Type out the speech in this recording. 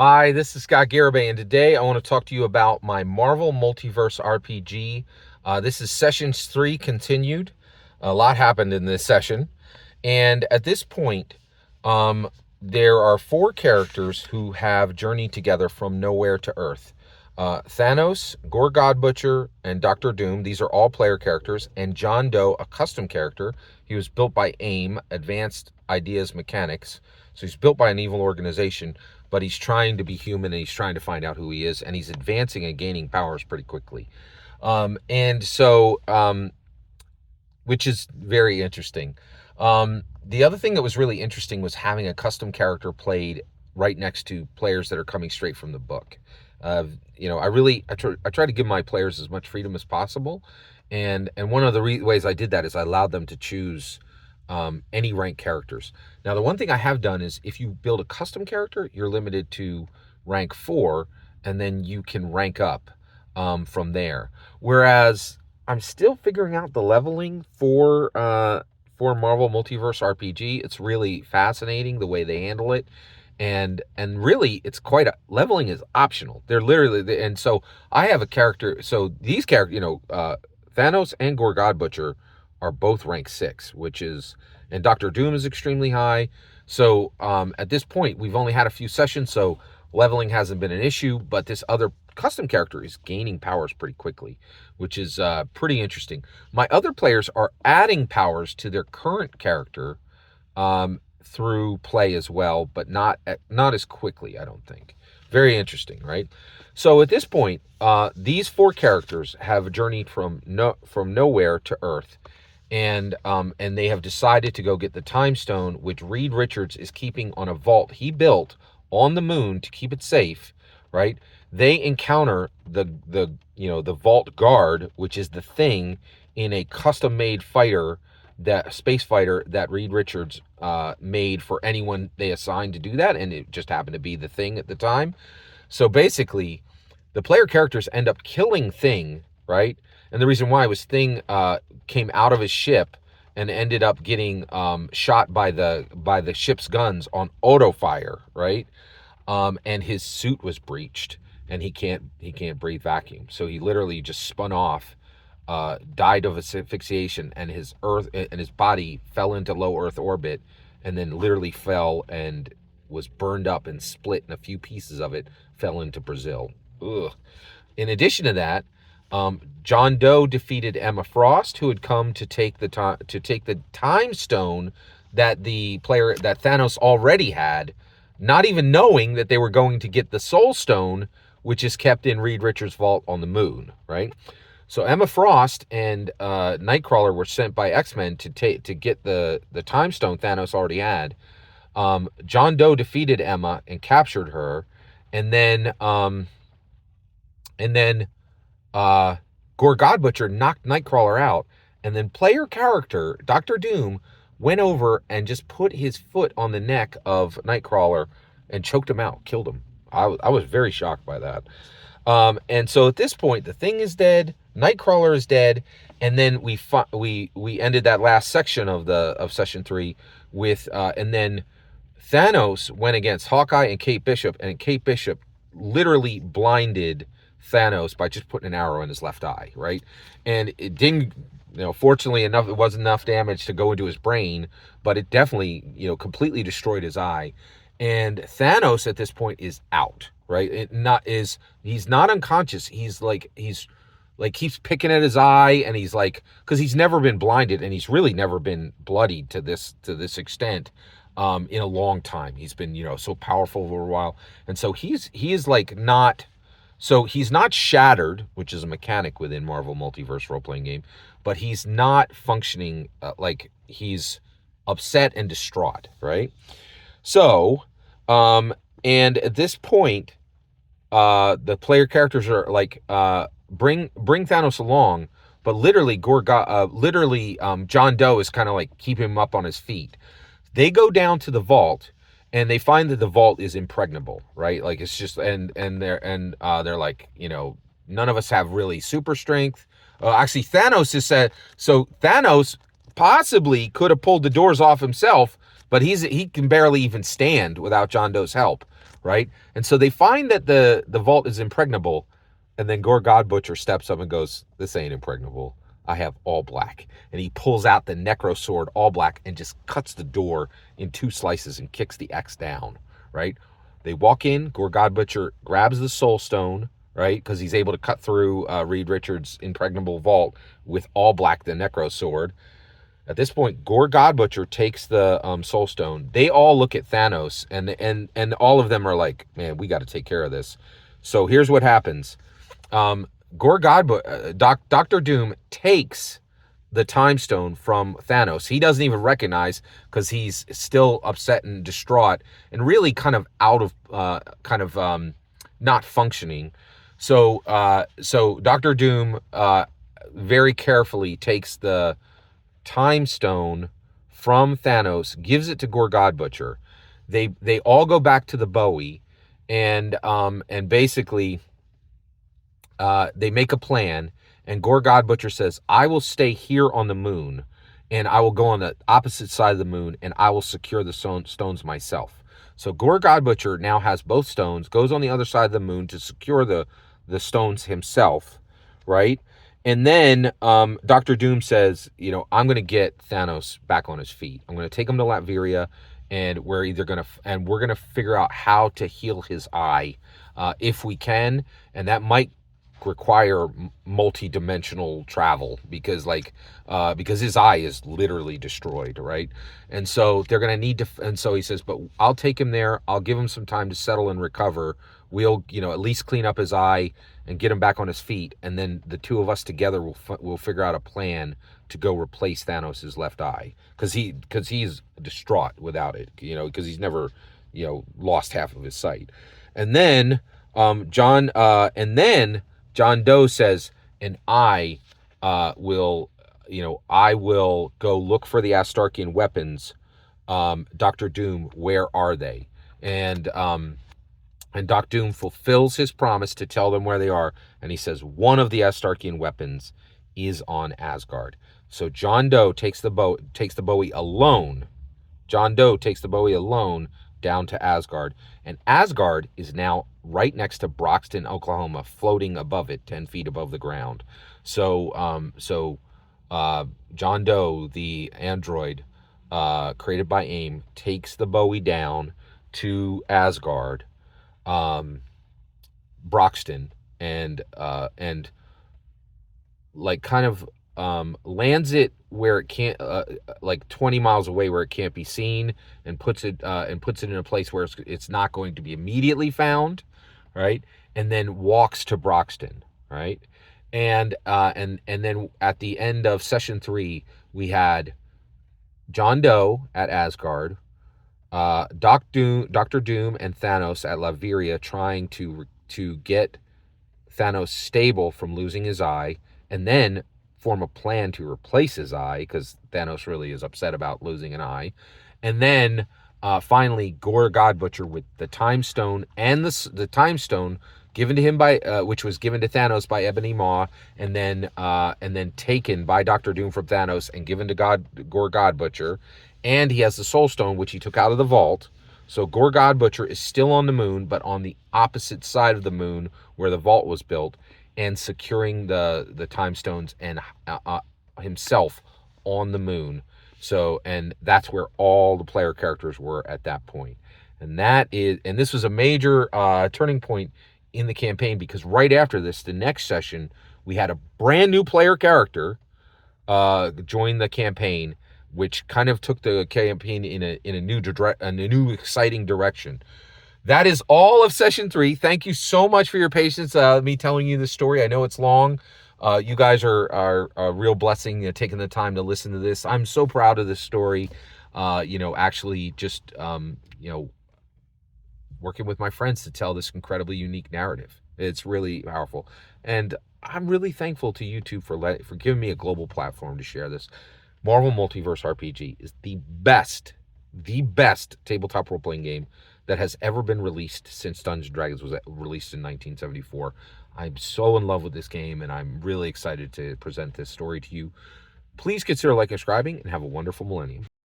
Hi, this is Scott Garibay, and today I want to talk to you about my Marvel Multiverse RPG. This is Sessions 3 continued. A lot happened in this session. And at this point, there are four characters who have journeyed together from nowhere to Earth. Thanos, God Butcher, and Doctor Doom. These are all player characters. And John Doe, a custom character. He was built by AIM, Advanced Ideas Mechanics. So he's built by an evil organization, but he's trying to be human and he's trying to find out who he is, and he's advancing and gaining powers pretty quickly. Which is very interesting. The other thing that was really interesting was having a custom character played right next to players that are coming straight from the book. I try to give my players as much freedom as possible, and one of the ways I did that is I allowed them to choose any rank characters. Now, the one thing I have done is if you build a custom character, you're limited to rank 4, and then you can rank up from there. Whereas I'm still figuring out the leveling for Marvel Multiverse RPG. It's really fascinating the way they handle it. And really, it's leveling is optional. They're literally, and so I have a character. So these characters, Thanos and God Butcher are both rank 6, and Doctor Doom is extremely high. So at this point, we've only had a few sessions, so leveling hasn't been an issue. But this other custom character is gaining powers pretty quickly, which is pretty interesting. My other players are adding powers to their current character through play as well, but not as quickly, I don't think. Very interesting, right? So at this point, these four characters have journeyed from nowhere to Earth, and they have decided to go get the Time Stone, which Reed Richards is keeping on a vault he built on the moon to keep it safe, right? They encounter the vault guard, which is the Thing, in a custom-made space fighter that Reed Richards made for anyone they assigned to do that, and it just happened to be the Thing at the time. So basically, the player characters end up killing Thing, right? And the reason why was Thing came out of his ship and ended up getting shot by the ship's guns on auto fire, right? And his suit was breached, and he can't breathe vacuum, so he literally just spun off, died of asphyxiation, and his body fell into low Earth orbit, and then literally fell and was burned up and split, and a few pieces of it fell into Brazil. Ugh. In addition to that, John Doe defeated Emma Frost, who had come to take the Time Stone that Thanos already had, not even knowing that they were going to get the Soul Stone, which is kept in Reed Richards' vault on the moon, right? So Emma Frost and Nightcrawler were sent by X-Men to get the Time Stone Thanos already had. John Doe defeated Emma and captured her, and then God Butcher knocked Nightcrawler out, and then player character Doctor Doom went over and just put his foot on the neck of Nightcrawler and choked him out, killed him. I was very shocked by that. And so at this point, the Thing is dead, Nightcrawler is dead, and then we ended that last section of session 3 with and then Thanos went against Hawkeye and Kate Bishop, and Kate Bishop literally blinded Thanos by just putting an arrow in his left eye, right? And it didn't, fortunately enough, it wasn't enough damage to go into his brain, but it definitely, completely destroyed his eye. And Thanos at this point is out, right? He's not unconscious. He's keeps picking at his eye, and he's like, because he's never been blinded, and he's really never been bloodied to this extent in a long time. He's been, so powerful for a while, and so he's not shattered, which is a mechanic within Marvel Multiverse role-playing game, but he's not functioning he's upset and distraught, right? So, and at this point, the player characters are bring Thanos along, but literally John Doe is kind of keeping him up on his feet. They go down to the vault, and they find that the vault is impregnable, right? It's just, and they're like, none of us have really super strength. Actually, Thanos is said, so Thanos possibly could have pulled the doors off himself, but he can barely even stand without John Doe's help, right? And so they find that the vault is impregnable, and then Gore Godbutcher steps up and goes, "This ain't impregnable. I have all black." And he pulls out the necro sword, all black, and just cuts the door in 2 slices and kicks the X down, right? They walk in, Gore Godbutcher grabs the soul stone, right? Because he's able to cut through Reed Richards' impregnable vault with all black, the necro sword. At this point, Gore Godbutcher takes the soul stone. They all look at Thanos, and all of them are like, "Man, we got to take care of this." So here's what happens. Dr. Doom takes the time stone from Thanos. He doesn't even recognize, because he's still upset and distraught and really kind of out of not functioning. So Dr. Doom very carefully takes the time stone from Thanos, gives it to Gore Godbutcher. They all go back to the Bowie, and basically they make a plan. And Gore Godbutcher says, "I will stay here on the moon, and I will go on the opposite side of the moon, and I will secure the stones myself." So Gore Godbutcher now has both stones, goes on the other side of the moon to secure the stones himself, right? And then Dr. Doom says, "I'm going to get Thanos back on his feet. I'm going to take him to Latveria, and we're going to figure out how to heal his eye if we can, and that might require multi-dimensional travel because his eye is literally destroyed, right? And so they're going to need to, and so he says, but I'll take him there. I'll give him some time to settle and recover. We'll, at least clean up his eye and get him back on his feet. And then the 2 of us together will figure out a plan to go replace Thanos' left eye. Cause he's distraught without it, because he's never, lost half of his sight. And then, John Doe says, "And I will go look for the Astarchian weapons. Dr. Doom, where are they?" And Dr. Doom fulfills his promise to tell them where they are. And he says, "One of the Astarchian weapons is on Asgard." So John Doe takes the Bowie alone. John Doe takes the Bowie alone down to Asgard. And Asgard is now right next to Broxton, Oklahoma, floating above it, 10 feet above the ground. So John Doe, the android created by AIM, takes the Bowie down to Asgard, Broxton, and lands it where it can't, 20 miles away where it can't be seen, and puts it in a place where it's not going to be immediately found, right? And then walks to Broxton, right? And then at the end of session 3, we had John Doe at Asgard, Dr. Doom and Thanos at Latveria trying to get Thanos stable from losing his eye, and then form a plan to replace his eye, because Thanos really is upset about losing an eye. And then finally Gore Godbutcher with the time stone, and the time stone given to him by which was given to Thanos by Ebony Maw, and then taken by Dr. Doom from Thanos and given to Gore Godbutcher. And he has the soul stone, which he took out of the vault. So Gore Godbutcher is still on the moon, but on the opposite side of the moon where the vault was built, and securing the time stones and himself on the moon. So, and that's where all the player characters were at that point. And this was a major turning point in the campaign, because right after this, the next session, we had a brand new player character join the campaign, which kind of took the campaign in a new exciting direction. That is all of session 3. Thank you so much for your patience, me telling you this story. I know it's long. You guys are a real blessing, taking the time to listen to this. I'm so proud of this story. Actually just, working with my friends to tell this incredibly unique narrative. It's really powerful. And I'm really thankful to YouTube for giving me a global platform to share this. Marvel Multiverse RPG is the best tabletop role-playing game that has ever been released since Dungeons & Dragons was released in 1974. I'm so in love with this game, and I'm really excited to present this story to you. Please consider liking and subscribing, and have a wonderful millennium.